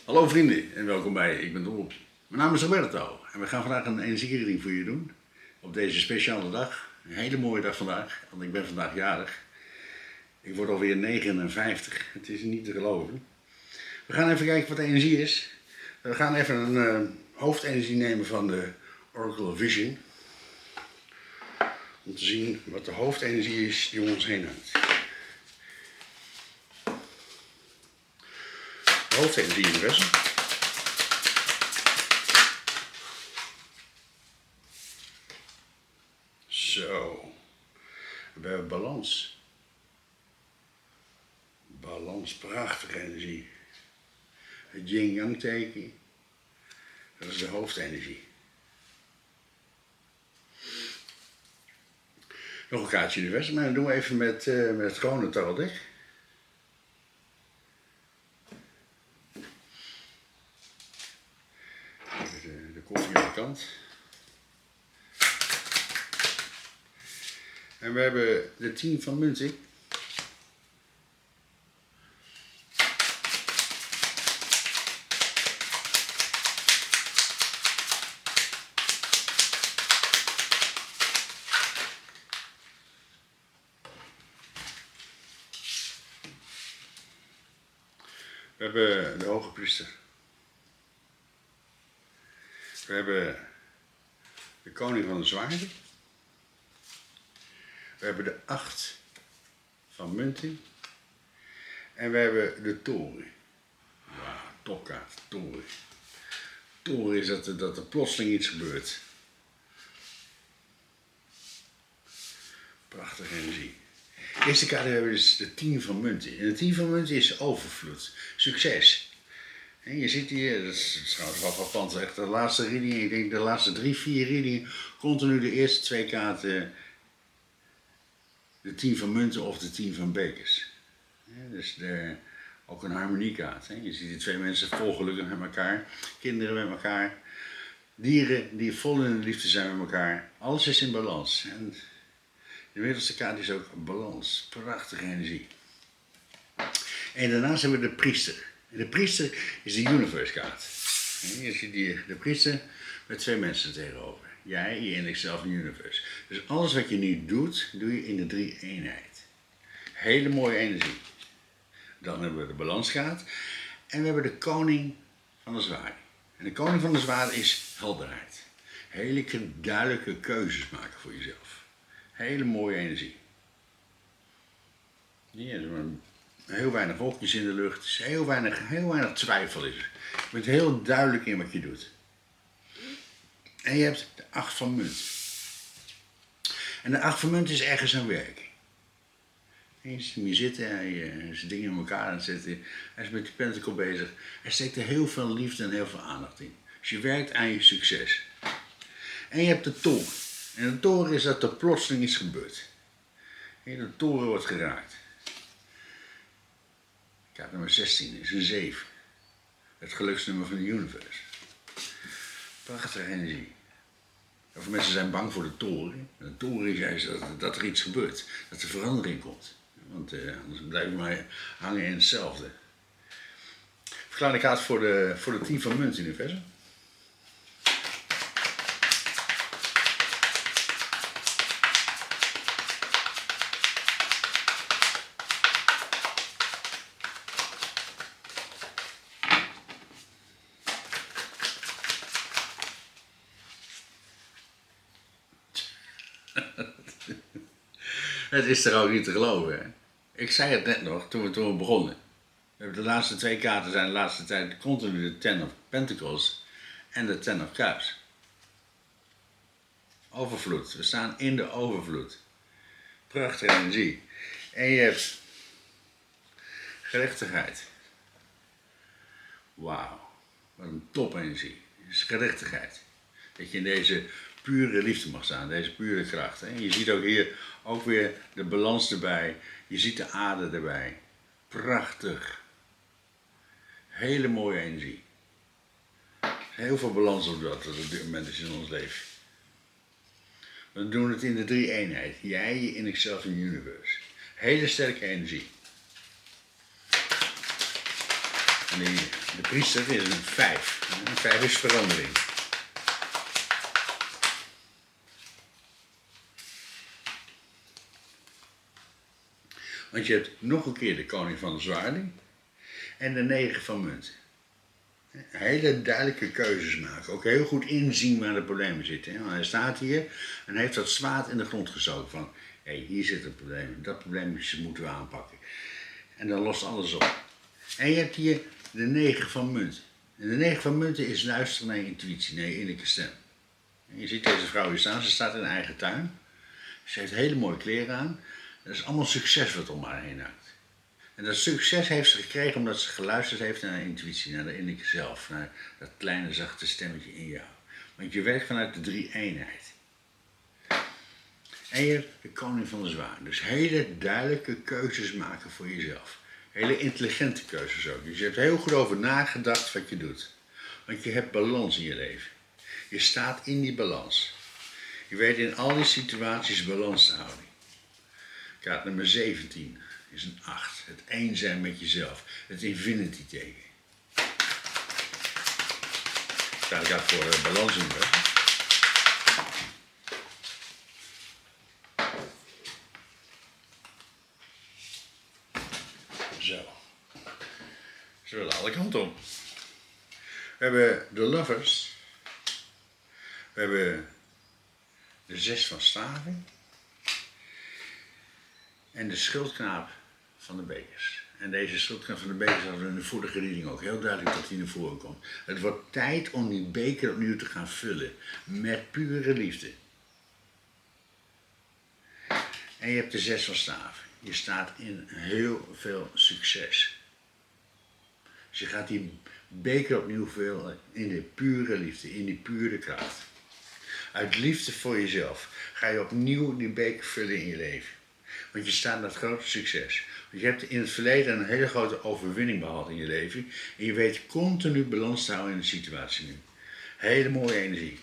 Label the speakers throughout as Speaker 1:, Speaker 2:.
Speaker 1: Hallo vrienden en welkom bij Ik ben Dolop. Mijn naam is Roberto en we gaan vandaag een energiereading voor je doen. Op deze speciale dag. Een hele mooie dag vandaag, want ik ben vandaag jarig. Ik word alweer 59, het is niet te geloven. We gaan even kijken wat de energie is. We gaan even een hoofdenergie nemen van de Oracle Vision. Om te zien wat de hoofdenergie is die om ons heen hangt. Hoofdenergie universum. Zo. We hebben balans. Balans, prachtige energie. Het yin-yang teken. Dat is de hoofdenergie. Nog een kaartje universum, maar dat doen we even met het gewone taroldek. Even de koffie aan de kant. En we hebben de 10 van munten. We hebben de hoge priester. We hebben de koning van de zwaarden. We hebben de 8 van munten. En we hebben de toren. Wauw, topkaart, toren. Toren is dat er plotseling iets gebeurt. Prachtige energie. De eerste kaart hebben we dus de 10 van munten. En de 10 van munten is overvloed, succes. En je ziet hier, dat is trouwens wel frappant, echt de laatste readingen, ik denk de laatste 3, 4 readingen, continu de eerste 2 kaarten, de 10 van munten of de 10 van bekers. Ja, dus ook een harmoniekaart. Hè. Je ziet die 2 mensen volgelukkig met elkaar, kinderen met elkaar, dieren die vol in de liefde zijn met elkaar. Alles is in balans. En de middelste kaart is ook balans, prachtige energie. En daarnaast hebben we de priester. En de priester is de universe kaart. Je ziet hier de priester met 2 mensen tegenover. Jij, je en ikzelf en universe. Dus alles wat je nu doet, doe je in de 3-eenheid. Hele mooie energie. Dan hebben we de balanskaart. En we hebben de koning van de zwaarden. En de koning van de zwaarden is helderheid. Hele duidelijke keuzes maken voor jezelf. Hele mooie energie. Hier is heel weinig wolkjes in de lucht. Is heel weinig twijfel is er. Je bent heel duidelijk in wat je doet. En je hebt de 8 van munt. En de 8 van munt is ergens aan werken. Je ziet hem hier zitten, hij is dingen in elkaar aan het zetten. Hij is met die pentacle bezig. Hij steekt er heel veel liefde en heel veel aandacht in. Dus je werkt aan je succes. En je hebt de toren. En de toren is dat er plotseling iets gebeurt. De toren wordt geraakt. Kaart nummer 16 is een 7. Het geluksnummer van de universe. Prachtige energie. Heel veel mensen zijn bang voor de toren. De toren is juist dat er iets gebeurt. Dat er verandering komt. Want anders blijven we maar hangen in hetzelfde. Ik verklaar de kaart voor de 10 van munt universum. Het is er ook niet te geloven. Hè? Ik zei het net nog toen we begonnen. De laatste 2 kaarten zijn de laatste tijd continu de 10 of Pentacles en de 10 of Cups. Overvloed. We staan in de overvloed. Prachtige energie. En je hebt gerechtigheid. Wauw. Wat een top energie. Het is gerechtigheid. Dat je in deze pure liefde mag staan, deze pure kracht. En je ziet ook hier ook weer de balans erbij. Je ziet de aarde erbij. Prachtig. Hele mooie energie. Heel veel balans op dat op dit moment is in ons leven. We doen het in de 3-eenheid. Jij, je, in ikzelf en universe. Hele sterke energie. En de priester is een 5. Een 5 is verandering. Want je hebt nog een keer de koning van de zwaarden en de 9 van munten. Hele duidelijke keuzes maken. Ook heel goed inzien waar de problemen zitten. Want hij staat hier en heeft dat zwaard in de grond gestoken van... Hé, hier zit een probleem. Dat probleem moeten we aanpakken. En dan lost alles op. En je hebt hier de 9 van munten. En de 9 van munten is luisteren naar je intuïtie, naar je innerlijke stem. En je ziet deze vrouw hier staan, ze staat in haar eigen tuin. Ze heeft hele mooie kleren aan. Dat is allemaal succes wat om haar heen hangt. En dat succes heeft ze gekregen omdat ze geluisterd heeft naar haar intuïtie, naar de innerlijke zelf, naar dat kleine zachte stemmetje in jou. Want je werkt vanuit de 3-eenheid. En je hebt de koning van de zwaarden. Dus hele duidelijke keuzes maken voor jezelf. Hele intelligente keuzes ook. Dus je hebt er heel goed over nagedacht wat je doet. Want je hebt balans in je leven. Je staat in die balans. Je weet in al die situaties balans te houden. Kaart nummer 17 is een 8. Het één zijn met jezelf. Het infinity teken. Daar gaat voor balans in. Hè? Zo. Ze willen alle kanten om. We hebben de lovers. We hebben de 6 van staven. En de schildknaap van de bekers. En deze schildknaap van de bekers hadden we in de vorige reading ook heel duidelijk dat hij naar voren komt. Het wordt tijd om die beker opnieuw te gaan vullen. Met pure liefde. En je hebt de 6 van staven. Je staat in heel veel succes. Dus je gaat die beker opnieuw vullen in de pure liefde, in die pure kracht. Uit liefde voor jezelf ga je opnieuw die beker vullen in je leven. Want je staat met grote succes. Want je hebt in het verleden een hele grote overwinning behaald in je leven. En je weet continu balans te houden in de situatie nu. Hele mooie energie.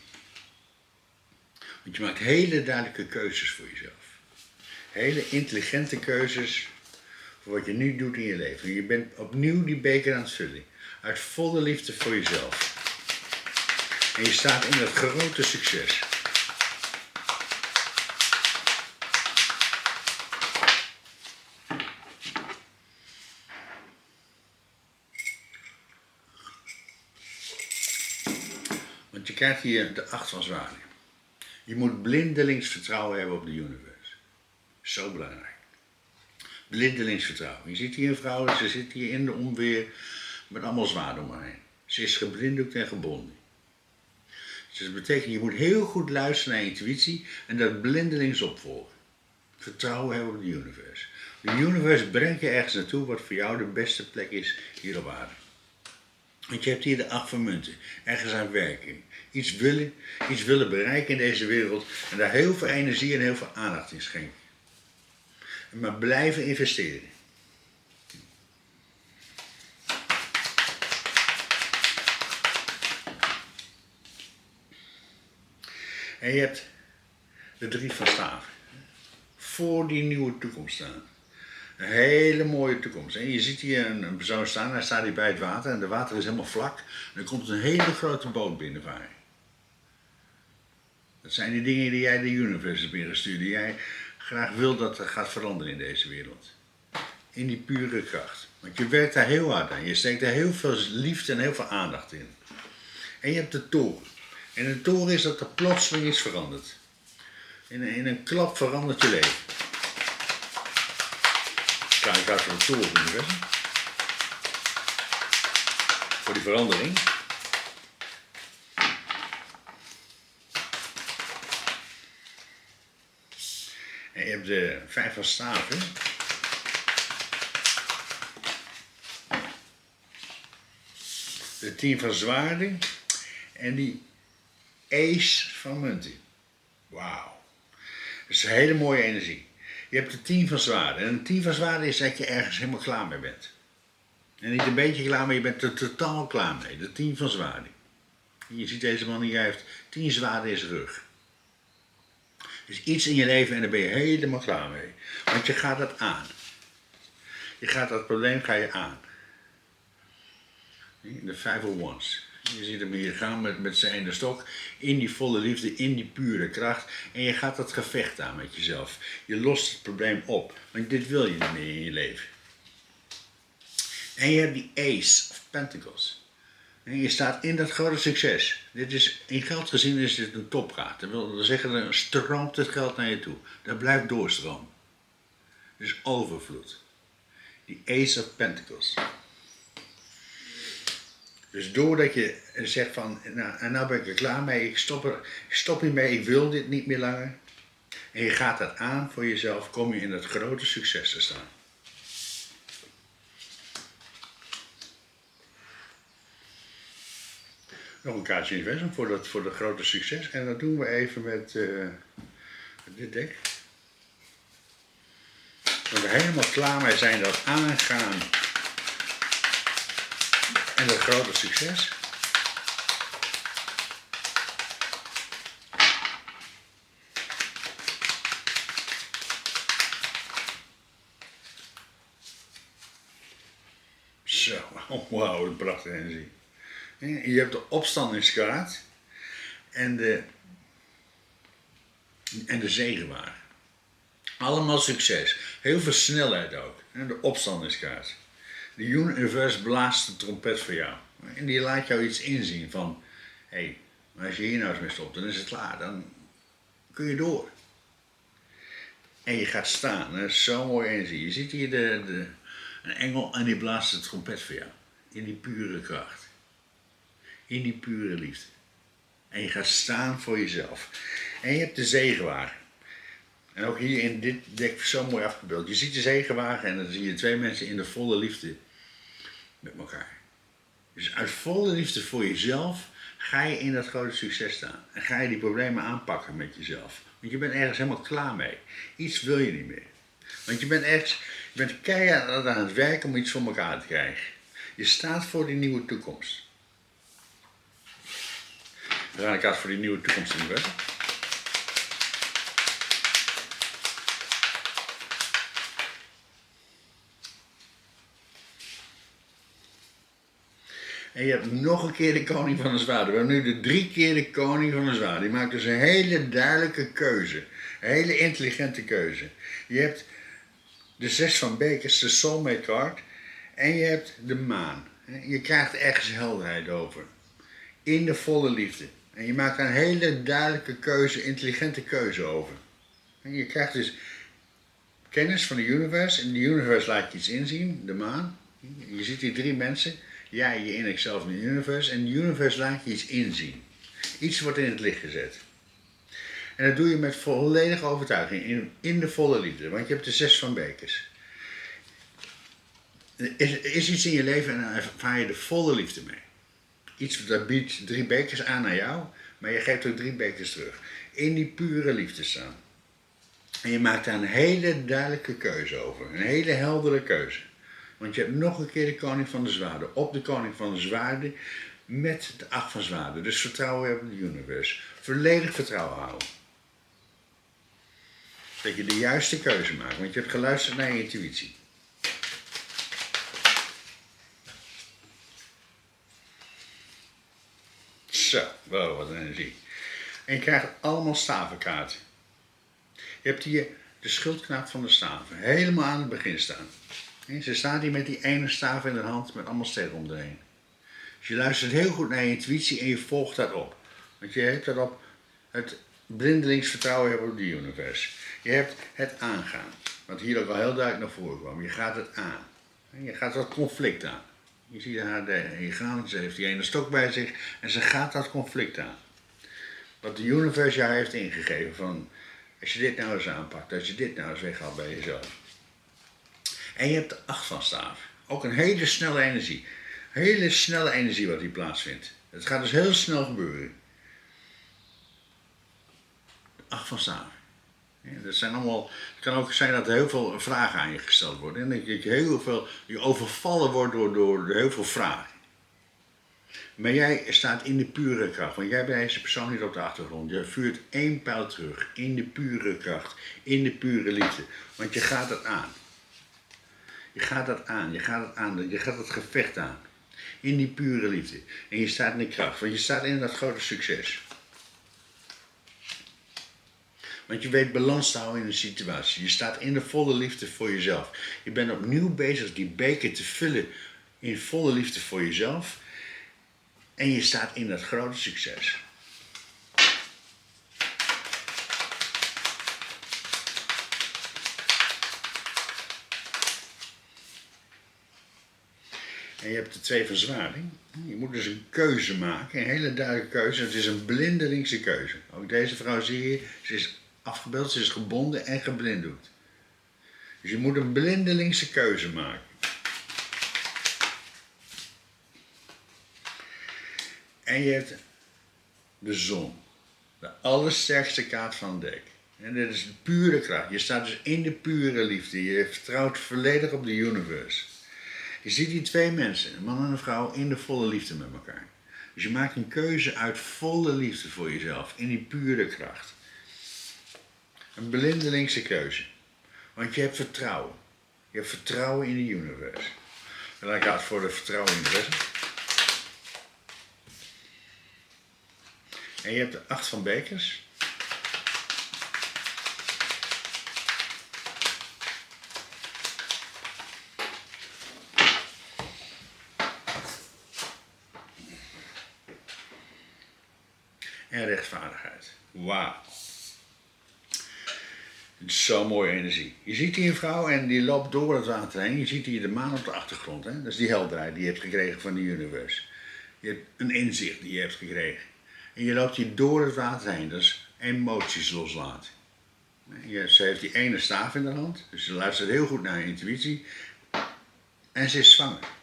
Speaker 1: Want je maakt hele duidelijke keuzes voor jezelf. Hele intelligente keuzes voor wat je nu doet in je leven. En je bent opnieuw die beker aan het vullen. Uit volle liefde voor jezelf. En je staat in dat grote succes. Want je krijgt hier de 8 van zwaarden. Je moet blindelings vertrouwen hebben op de universe. Zo belangrijk. Blindelings vertrouwen. Je ziet hier een vrouw, ze zit hier in de onweer met allemaal zwaarden om haar heen. Ze is geblinddoekt en gebonden. Dus dat betekent, je moet heel goed luisteren naar je intuïtie en dat blindelings opvolgen. Vertrouwen hebben op de universe. De universe brengt je ergens naartoe wat voor jou de beste plek is hier op aarde. Want je hebt hier de 8 van munten. Ergens aan werken. Iets willen bereiken in deze wereld. En daar heel veel energie en heel veel aandacht in schenken. Maar blijven investeren. En je hebt de 3 van staven. Voor die nieuwe toekomst staan. Een hele mooie toekomst. En je ziet hier een persoon staan, hij staat hier bij het water en het water is helemaal vlak. En er komt een hele grote boot binnenvaren. Dat zijn die dingen die jij de universe hebt ingestuurd, die jij graag wil dat er gaat veranderen in deze wereld. In die pure kracht. Want je werkt daar heel hard aan. Je steekt daar heel veel liefde en heel veel aandacht in. En je hebt de toren. En de toren is dat er plotseling iets verandert. In een klap verandert je leven. Kijk uit voor de toren, universum. Voor die verandering. En je hebt de 5 van staven. De 10 van zwaarden. En die ace van munten. Wauw. Dat is een hele mooie energie. Je hebt de 10 van zwaarden. En een 10 van zwaarden is dat je ergens helemaal klaar mee bent. En niet een beetje klaar, maar je bent er totaal klaar mee. De 10 van zwaarden. Je ziet deze man hier, hij heeft 10 zwaarden in zijn rug. Dus iets in je leven en daar ben je helemaal klaar mee. Want je gaat dat aan. Je gaat dat probleem ga je aan. De 501's. Je ziet hem hier gaan met zijn ene stok, in die volle liefde, in die pure kracht. En je gaat dat gevecht aan met jezelf. Je lost het probleem op, want dit wil je niet meer in je leven. En je hebt die Ace of Pentacles. En je staat in dat grote succes. Dit is, in geld gezien is dit een topgraad. Dat wil zeggen, er stroomt het geld naar je toe. Dat blijft doorstromen. Dus overvloed. Die Ace of Pentacles. Dus doordat je zegt van, nou ben ik er klaar mee, ik stop hiermee, ik wil dit niet meer langer. En je gaat dat aan voor jezelf, kom je in dat grote succes te staan. Nog een kaartje universum voor dat grote succes. En dat doen we even met dit dek. Dat we helemaal klaar mee zijn, dat aangaan. En dat grote succes. Zo, wauw, wat een prachtige energie. Je hebt de opstandingskaart en de zegenwaar. Allemaal succes. Heel veel snelheid ook. De opstandingskaart. De universe blaast de trompet voor jou. En die laat jou iets inzien van, hé, als je hier nou eens mee stopt, dan is het klaar. Dan kun je door. En je gaat staan. Dat is zo'n mooie energie. Je ziet hier een engel en die blaast de trompet voor jou. In die pure kracht. In die pure liefde. En je gaat staan voor jezelf. En je hebt de zegenwagen. En ook hier in dit dek zo mooi afgebeeld. Je ziet de zegenwagen en dan zie je twee mensen in de volle liefde met elkaar. Dus uit volle liefde voor jezelf ga je in dat grote succes staan. En ga je die problemen aanpakken met jezelf. Want je bent ergens helemaal klaar mee. Iets wil je niet meer. Want je bent keihard aan het werken om iets voor elkaar te krijgen. Je staat voor die nieuwe toekomst. We gaan een kaart voor die nieuwe toekomst in de wet. En je hebt nog een keer de koning van de zwaarden. We hebben nu de 3 keer de koning van de zwaarden. Die maakt dus een hele duidelijke keuze. Een hele intelligente keuze. Je hebt de 6 van bekers, de soulmate card. En je hebt de maan. Je krijgt ergens helderheid over. In de volle liefde. En je maakt een hele duidelijke keuze, intelligente keuze over. En je krijgt dus kennis van de universe. En de universe laat je iets inzien, de maan. Je ziet die 3 mensen. Jij, je innerlijk zelf in de universe. En de universe laat je iets inzien. Iets wordt in het licht gezet. En dat doe je met volledige overtuiging. In de volle liefde. Want je hebt de 6 van bekers. Er is iets in je leven en dan ervaar je de volle liefde mee. Iets dat biedt 3 bekers aan jou, maar je geeft ook 3 bekers terug. In die pure liefde staan. En je maakt daar een hele duidelijke keuze over. Een hele heldere keuze. Want je hebt nog een keer de koning van de zwaarden. Op de koning van de zwaarden met de 8 van zwaarden. Dus vertrouwen hebben in de universe. Volledig vertrouwen houden. Dat je de juiste keuze maakt. Want je hebt geluisterd naar je intuïtie. Zo, wow, wat een energie. En je krijgt allemaal stavenkaarten. Je hebt hier de schildknaap van de staven. Helemaal aan het begin staan. En ze staat hier met die ene staaf in de hand met allemaal sterren om erheen. Dus je luistert heel goed naar je intuïtie en je volgt dat op. Want je hebt dat op het blindelings vertrouwen hebben op de universe. Je hebt het aangaan. Wat hier ook al heel duidelijk naar voren kwam. Je gaat het aan. Je gaat dat conflict aan. Je ziet haar hier gaan, ze heeft die ene stok bij zich en ze gaat dat conflict aan. Wat de universe jou heeft ingegeven van, als je dit nou eens aanpakt, als je dit nou eens weghaalt bij jezelf. En je hebt de 8 van staaf. Ook een hele snelle energie. Hele snelle energie wat hier plaatsvindt. Het gaat dus heel snel gebeuren. De 8 van staaf. Ja, dat zijn allemaal, het kan ook zijn dat er heel veel vragen aan je gesteld worden. En dat je overvallen wordt door heel veel vragen. Maar jij staat in de pure kracht. Want jij bent deze persoon niet op de achtergrond. Je vuurt 1 pijl terug. In de pure kracht. In de pure liefde. Want je gaat het aan. Je gaat dat aan. Je gaat het aan. Je gaat het gevecht aan. In die pure liefde. En je staat in de kracht, want je staat in dat grote succes. Want je weet balans te houden in een situatie. Je staat in de volle liefde voor jezelf. Je bent opnieuw bezig die beker te vullen in volle liefde voor jezelf. En je staat in dat grote succes. En je hebt de 2 van zwaarding. Je moet dus een keuze maken, een hele duidelijke keuze. Het is een blindelingse keuze. Ook deze vrouw zie je, ze is afgebeeld, ze is gebonden en geblinddoekt. Dus je moet een blindelingse keuze maken. En je hebt de zon. De allersterkste kaart van het dek. En dit is de pure kracht. Je staat dus in de pure liefde. Je vertrouwt volledig op de universe. Je ziet die 2 mensen, een man en een vrouw, in de volle liefde met elkaar. Dus je maakt een keuze uit volle liefde voor jezelf, in die pure kracht. Een blindelingse keuze. Want je hebt vertrouwen. Je hebt vertrouwen in de universe. En dan gaat het voor de vertrouwen in de rest. En je hebt de 8 van bekers. En rechtvaardigheid. Wauw. Het is zo'n mooie energie. Je ziet hier een vrouw en die loopt door het water heen. Je ziet hier de maan op de achtergrond. Hè? Dat is die helderheid die je hebt gekregen van de universe. Je hebt een inzicht die je hebt gekregen. En je loopt hier door het water heen. Dat is emoties loslaten. Ze heeft die ene staaf in de hand. Dus ze luistert heel goed naar je intuïtie. En ze is zwanger.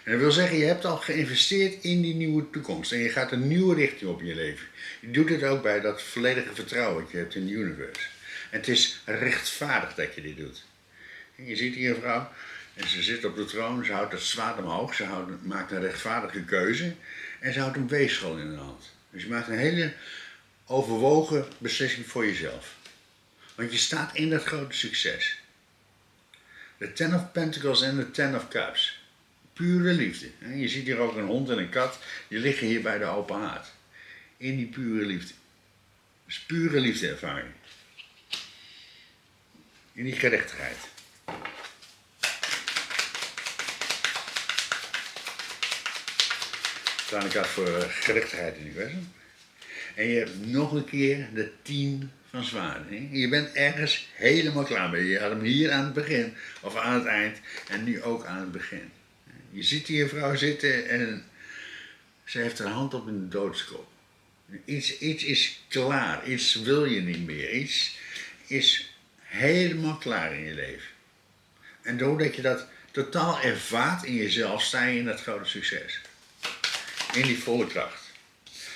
Speaker 1: En dat wil zeggen, je hebt al geïnvesteerd in die nieuwe toekomst. En je gaat een nieuwe richting op in je leven. Je doet het ook bij dat volledige vertrouwen dat je hebt in de universe. En het is rechtvaardig dat je dit doet. En je ziet hier een vrouw en ze zit op de troon. Ze houdt het zwaard omhoog. Ze maakt een rechtvaardige keuze. En ze houdt een weegschaal in de hand. Dus je maakt een hele overwogen beslissing voor jezelf. Want je staat in dat grote succes. De 10 of Pentacles en de 10 of Cups. Pure liefde. Je ziet hier ook een hond en een kat. Die liggen hier bij de open haard. In die pure liefde. Dus pure liefde ervaring. In die gerechtigheid. Staan ik uit voor gerechtigheid in het universum. En je hebt nog een keer de 10 van zwaarden. Je bent ergens helemaal klaar mee. Je had hem hier aan het begin of aan het eind en nu ook aan het begin. Je ziet hier een vrouw zitten en ze heeft haar hand op een doodskop. Iets is klaar, iets wil je niet meer, iets is helemaal klaar in je leven. En doordat je dat totaal ervaart in jezelf, sta je in dat grote succes. In die volle kracht.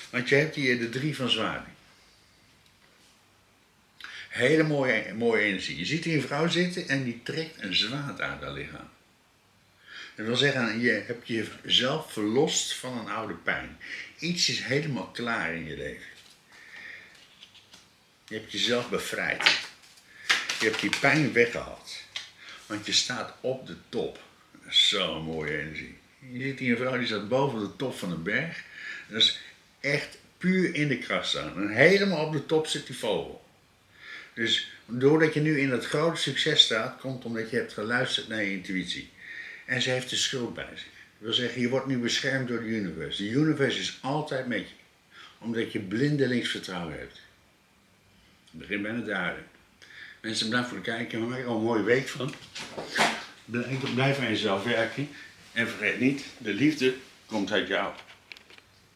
Speaker 1: Want je hebt hier de 3 van zwaarden. Hele mooie energie. Je ziet hier een vrouw zitten en die trekt een zwaard uit haar lichaam. Dat wil zeggen, je hebt jezelf verlost van een oude pijn. Iets is helemaal klaar in je leven. Je hebt jezelf bevrijd. Je hebt die pijn weggehaald. Want je staat op de top. Dat is zo'n mooie energie. Je ziet hier een vrouw die staat boven de top van een berg. Dat is echt puur in de kracht staan. En helemaal op de top zit die vogel. Dus doordat je nu in dat grote succes staat, komt omdat je hebt geluisterd naar je intuïtie. En ze heeft de schuld bij zich. Dat wil zeggen, je wordt nu beschermd door de universe. De universe is altijd met je. Omdat je blindelings vertrouwen hebt. Het begint bijna duidelijk. Mensen, bedankt voor het kijken. Maak er al een mooie week van. Blijf aan jezelf werken. En vergeet niet, de liefde komt uit jou.